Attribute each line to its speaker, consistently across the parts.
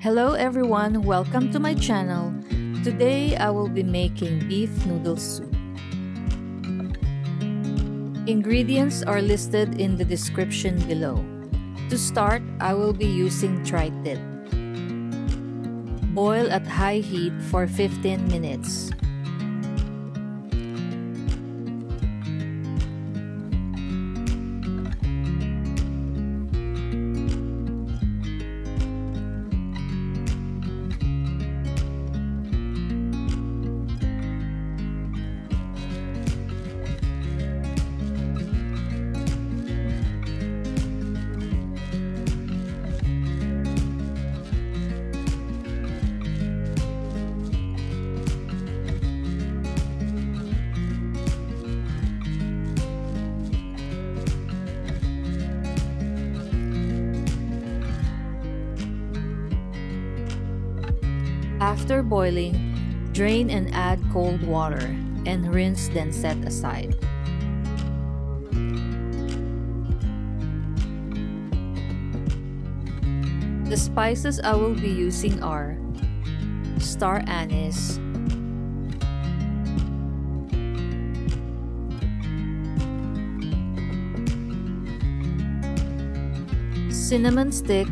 Speaker 1: Hello everyone, welcome to my channel. Today I will be making beef noodle soup. Ingredients are listed in the description below. To start, I will be using tri-tip. Boil at high heat for 15 minutes. After boiling, drain and add cold water and rinse, then set aside. The spices I will be using are star anise, cinnamon stick,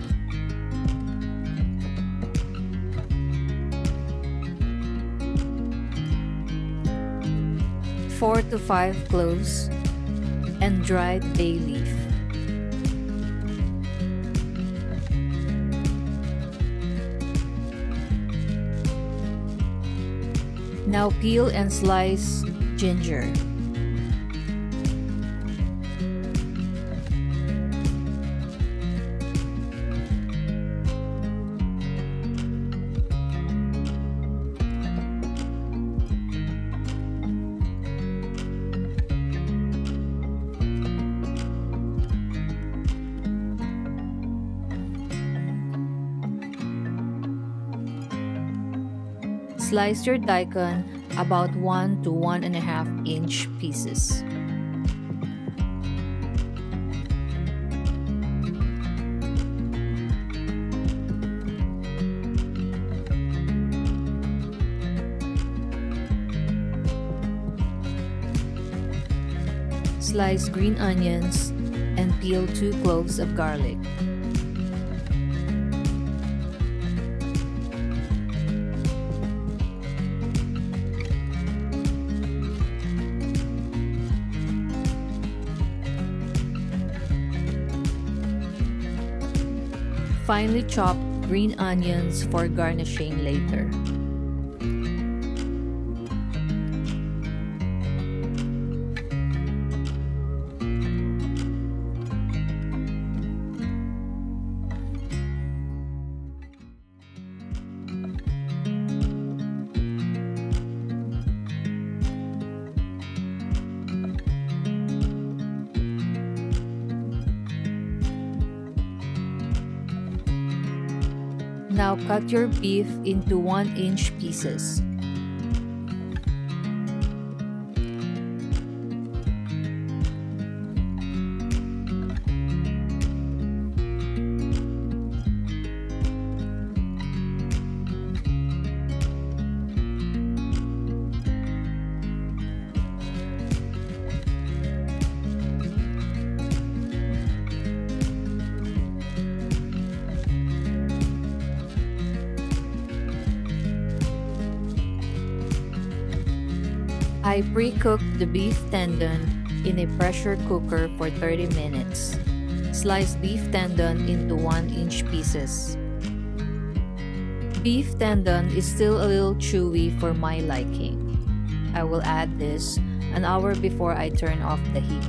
Speaker 1: four to 5 cloves, and dried bay leaf. Now peel and slice ginger. Slice your daikon about 1 to 1.5 inch pieces. Slice green onions and peel 2 cloves of garlic. Finely chop green onions for garnishing later. Now cut your beef into 1-inch pieces. I pre-cooked the beef tendon in a pressure cooker for 30 minutes. Slice beef tendon into 1-inch pieces. Beef tendon is still a little chewy for my liking. I will add this an hour before I turn off the heat.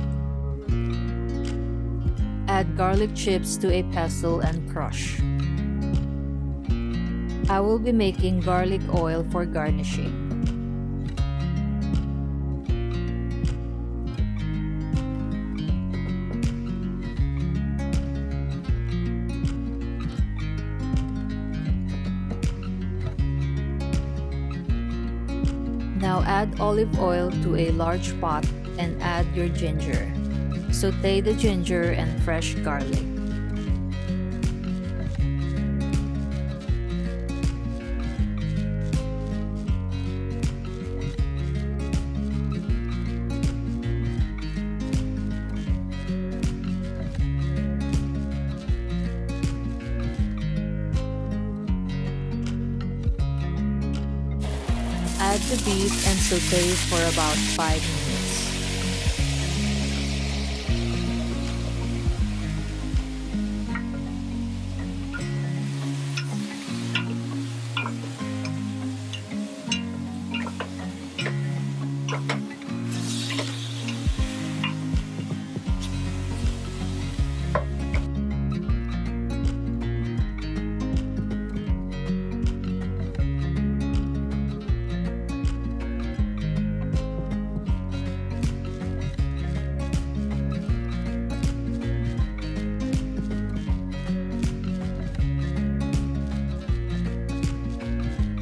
Speaker 1: Add garlic chips to a pestle and crush. I will be making garlic oil for garnishing. Now add olive oil to a large pot and add your ginger. Saute the ginger and fresh garlic. the beef and saute for about 5 minutes.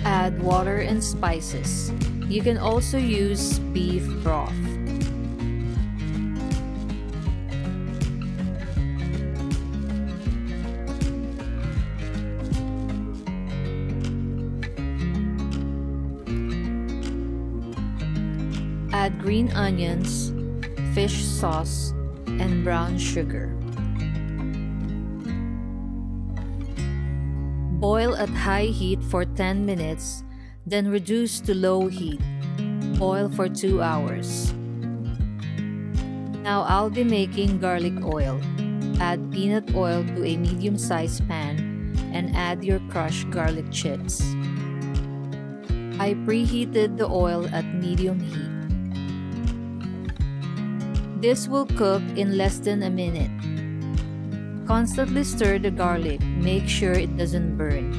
Speaker 1: Add water and spices. You can also use beef broth. Add green onions, fish sauce, and brown sugar. Boil at high heat for 10 minutes, then reduce to low heat. Boil for 2 hours. Now I'll be making garlic oil. Add peanut oil to a medium-sized pan and add your crushed garlic chips. I preheated the oil at medium heat. This will cook in less than a minute. Constantly stir the garlic, make sure it doesn't burn.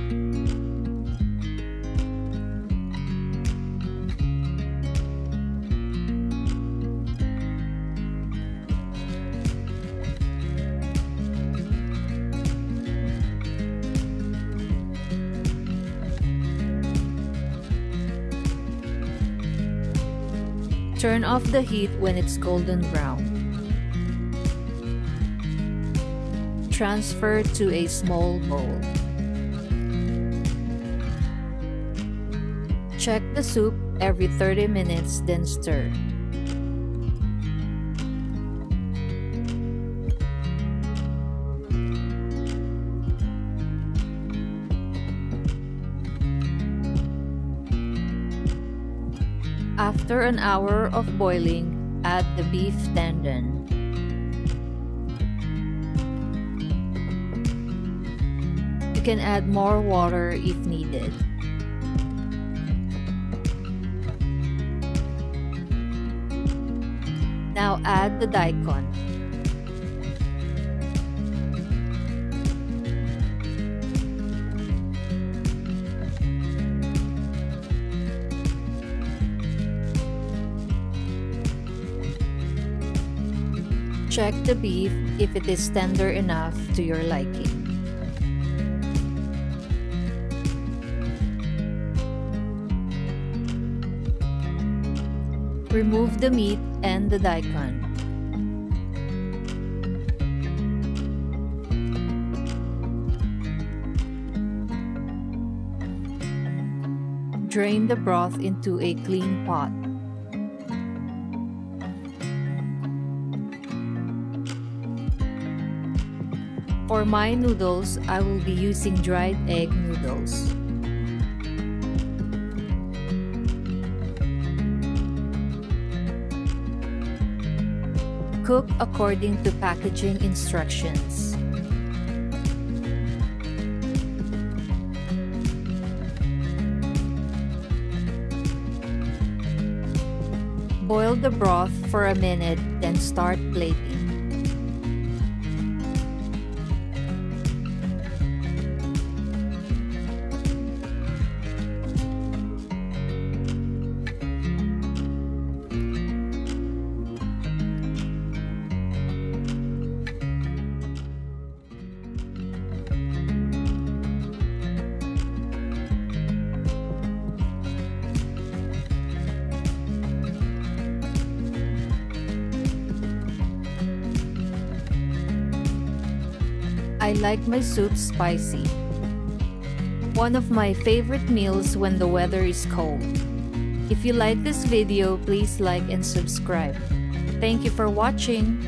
Speaker 1: Turn off the heat when it's golden brown. Transfer to a small bowl. Check the soup every 30 minutes, then stir. After an hour of boiling, add the beef tendon. You can add more water if needed. Now add the daikon. Check the beef if it is tender enough to your liking. Remove the meat and the daikon. Drain the broth into a clean pot. For my noodles, I will be using dried egg noodles. Cook according to packaging instructions. Boil the broth for a minute, then start plating. I like my soup spicy. One of my favorite meals when the weather is cold. If you like this video, please like and subscribe. Thank you for watching.